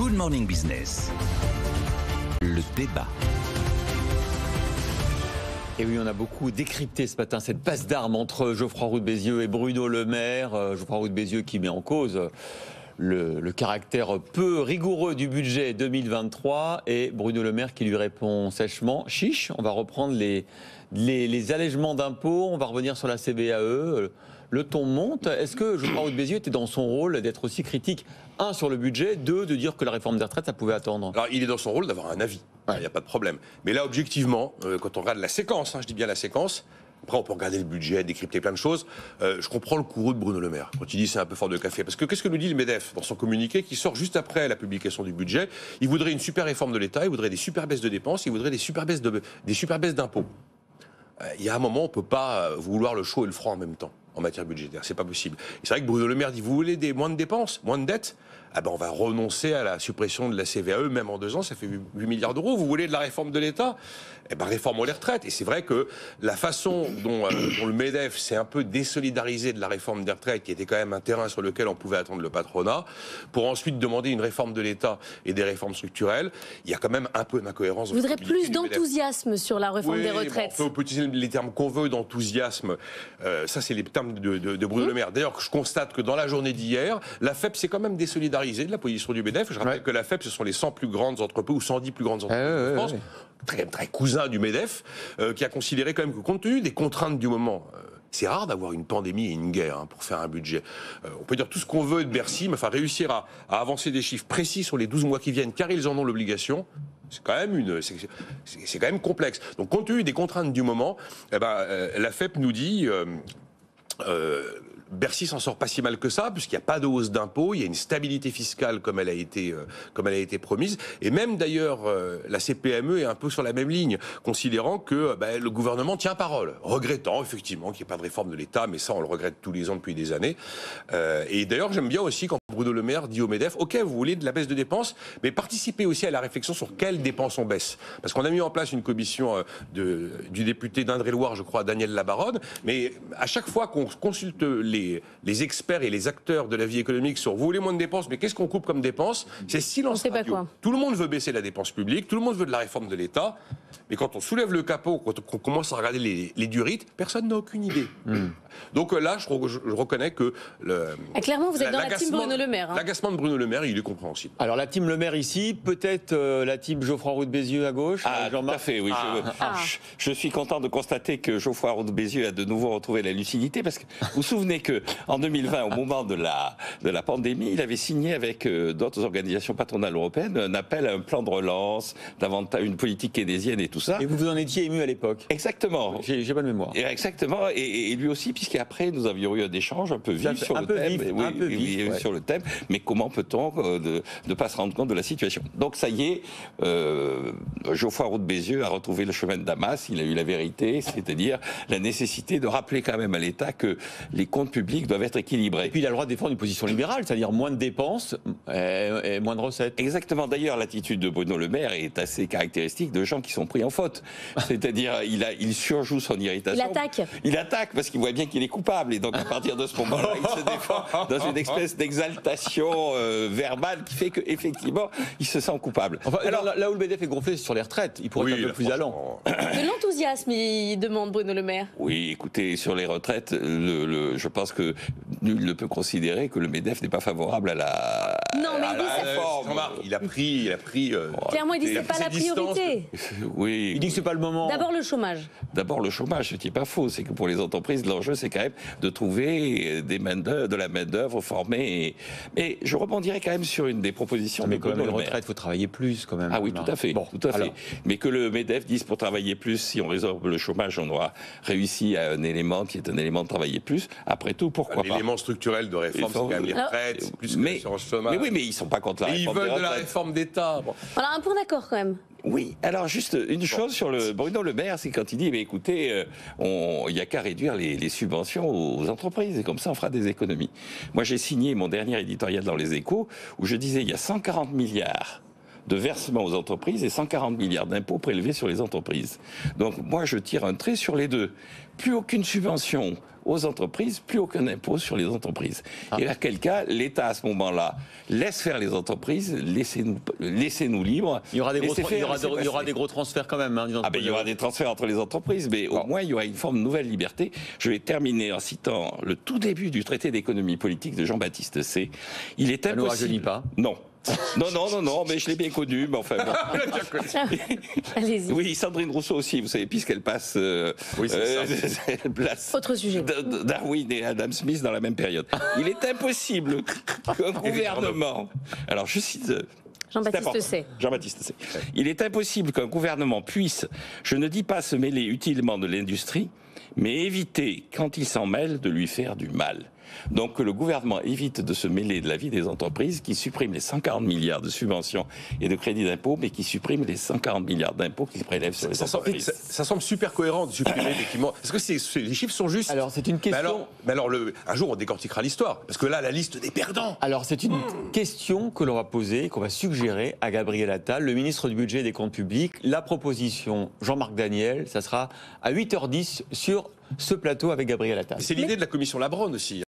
Good Morning Business. Le débat. Et oui, on a beaucoup décrypté ce matin cette passe d'armes entre Geoffroy Roux de Bézieux et Bruno Le Maire. Geoffroy Roux de Bézieux qui met en cause le caractère peu rigoureux du budget 2023 et Bruno Le Maire qui lui répond sèchement: chiche, on va reprendre les allègements d'impôts, on va revenir sur la CVAE. Le ton monte. Est-ce que Geoffroy Roux de Bézieux était dans son rôle d'être aussi critique, un, sur le budget, deux, de dire que la réforme des retraites, ça pouvait attendre? Alors, il est dans son rôle d'avoir un avis, il n'y a pas de problème. Mais là, objectivement, quand on regarde la séquence, je dis bien la séquence, après on peut regarder le budget, décrypter plein de choses, je comprends le courroux de Bruno Le Maire, quand il dit c'est un peu fort de café. Parce que qu'est-ce que nous dit le MEDEF dans son communiqué qui sort juste après la publication du budget? Il voudrait une super réforme de l'État, il voudrait des super baisses de dépenses, il voudrait des super baisses d'impôts. Il y a un moment, on ne peut pas vouloir le chaud et le froid en même temps en matière budgétaire, c'est pas possible. Et c'est vrai que Bruno Le Maire dit: vous voulez moins de dépenses, moins de dettes? Ah ben on va renoncer à la suppression de la CVAE, même en 2 ans, ça fait 8 milliards d'euros. Vous voulez de la réforme de l'État? Eh ben réformons les retraites. Et c'est vrai que la façon dont le MEDEF s'est un peu désolidarisé de la réforme des retraites, qui était quand même un terrain sur lequel on pouvait attendre le patronat, pour ensuite demander une réforme de l'État et des réformes structurelles, il y a quand même un peu d'incohérence. Je voudrais plus d'enthousiasme sur la réforme des retraites. Bon, on peut utiliser les termes qu'on veut d'enthousiasme. Ça, c'est les termes de Bruno Le Maire. D'ailleurs, je constate que dans la journée d'hier, la FEP s'est quand même désolidarisée de la position du MEDEF. Je rappelle que la FEP, ce sont les 100 plus grandes entreprises ou 110 plus grandes entreprises de France, très cousins du MEDEF, qui a considéré quand même que, compte tenu des contraintes du moment, c'est rare d'avoir une pandémie et une guerre pour faire un budget. On peut dire tout ce qu'on veut de Bercy, mais enfin réussir à avancer des chiffres précis sur les 12 mois qui viennent, car ils en ont l'obligation, c'est quand même complexe. Donc, compte tenu des contraintes du moment, la FEP nous dit Bercy s'en sort pas si mal que ça, puisqu'il n'y a pas de hausse d'impôts, il y a une stabilité fiscale comme elle a été promise. Et même d'ailleurs, la CPME est un peu sur la même ligne, considérant que le gouvernement tient parole, regrettant effectivement qu'il n'y ait pas de réforme de l'État, mais ça on le regrette tous les ans depuis des années. Et d'ailleurs, j'aime bien aussi quand Bruno Le Maire dit au MEDEF: ok, vous voulez de la baisse de dépenses, mais participez aussi à la réflexion sur quelles dépenses on baisse. Parce qu'on a mis en place une commission du député d'Indre-et-Loire, je crois, Daniel Labaronne, mais à chaque fois qu'on consulte les experts et les acteurs de la vie économique sur vous voulez moins de dépenses, mais qu'est-ce qu'on coupe comme dépenses? C'est silence radio. Tout le monde veut baisser la dépense publique, tout le monde veut de la réforme de l'État, mais quand on soulève le capot, quand on commence à regarder les durites, personne n'a aucune idée. Donc là, je reconnais que clairement, vous êtes dans la team Bruno Le Maire. L'agacement de Bruno Le Maire, il est compréhensible. Alors la team Le Maire ici, peut-être la team Geoffroy Roux de Bézieux à gauche. Tout à fait, oui. Je suis content de constater que Geoffroy Roux de Bézieux a de nouveau retrouvé la lucidité, parce que vous vous souvenez qu'en 2020, au moment de la pandémie, il avait signé avec d'autres organisations patronales européennes un appel à un plan de relance, davantage une politique keynésienne et tout ça. Et vous en étiez ému à l'époque? Exactement. J'ai bonne mémoire. Exactement. Et lui aussi, puisqu'après nous avions eu un échange un peu vif sur le thème. Sur le thème. Mais comment peut-on ne pas se rendre compte de la situation? Donc ça y est, Geoffroy Roux de Bézieux a retrouvé le chemin de Damas. Il a eu la vérité, c'est-à-dire la nécessité de rappeler quand même à l'État que les comptes publics doivent être équilibrés. Et puis il a le droit de défendre une position libérale, c'est-à-dire moins de dépenses et moins de recettes. Exactement. D'ailleurs, l'attitude de Bruno Le Maire est assez caractéristique de gens qui sont pris en faute. C'est-à-dire, il surjoue son irritation. Il attaque parce qu'il voit bien qu'il est coupable. Et donc, à partir de ce moment-là, il se défend dans une espèce d'exaltation verbale qui fait qu'effectivement, il se sent coupable. Enfin, alors, là où le MEDEF est gonflé, c'est sur les retraites. Il pourrait être un peu plus allant. De l'enthousiasme, il demande Bruno Le Maire. Oui, écoutez, sur les retraites, je pense que nul ne peut considérer que le MEDEF n'est pas favorable à la réforme. Il a pris. Clairement, il dit que ce n'est pas la priorité. Oui. Il dit que ce n'est pas le moment. D'abord le chômage. D'abord le chômage, ce qui n'est pas faux. C'est que pour les entreprises, l'enjeu, c'est quand même de trouver de la main-d'œuvre formée. Mais je rebondirai quand même sur une des propositions. Mais quand même, les retraites, il faut travailler plus quand même. Ah oui, tout à fait. Bon, tout à fait. Mais que le MEDEF dise pour travailler plus, si on résorbe le chômage, on aura réussi à un élément qui est un élément de travailler plus. Après tout, pourquoi pas? L'élément structurel de réforme, c'est quand même les retraites, plus que l'assurance chômage. Mais oui, mais ils ne sont pas contre la réforme. Ils veulent de la réforme d'État. Alors, un point d'accord quand même. Oui, alors juste une chose sur le Bruno Le Maire, c'est quand il dit, mais écoutez, il n'y a qu'à réduire les subventions aux entreprises, et comme ça on fera des économies. Moi j'ai signé mon dernier éditorial dans Les Échos, où je disais, il y a 140 milliards de versements aux entreprises et 140 milliards d'impôts prélevés sur les entreprises. Donc moi, je tire un trait sur les deux. Plus aucune subvention aux entreprises, plus aucun impôt sur les entreprises. Et à quel cas, l'État, à ce moment-là, laisse faire les entreprises, laissez-nous libres. Il y aura des gros transferts quand même. Hein, il y aura des transferts entre les entreprises, mais au moins, il y aura une forme de nouvelle liberté. Je vais terminer en citant le tout début du traité d'économie politique de Jean-Baptiste Say. Il est impossible... Ça ne rajeunit pas. Non. Non, mais je l'ai bien connu, mais enfin bon. Allez-y. Oui, Sandrine Rousseau aussi, vous savez, puisqu'elle passe... elle place autre sujet. Darwin et Adam Smith dans la même période. Il est impossible qu'un gouvernement... Alors, je cite... Jean-Baptiste Say. Jean-Baptiste Say. Il est impossible qu'un gouvernement puisse, je ne dis pas se mêler utilement de l'industrie, mais éviter, quand il s'en mêle, de lui faire du mal. Donc que le gouvernement évite de se mêler de la vie des entreprises, qui supprime les 140 milliards de subventions et de crédits d'impôts, mais qui supprime les 140 milliards d'impôts qu'il prélève sur les entreprises. Ça semble super cohérent de supprimer, effectivement. Est-ce que les chiffres sont justes? Alors, c'est une question... un jour, on décortiquera l'histoire. Parce que là, la liste des perdants. Alors, c'est une question que l'on va poser, qu'on va suggérer à Gabriel Attal, le ministre du Budget et des Comptes Publics. La proposition Jean-Marc Daniel, ça sera à 8h10 sur ce plateau avec Gabriel Attal. C'est l'idée de la commission Labronne aussi.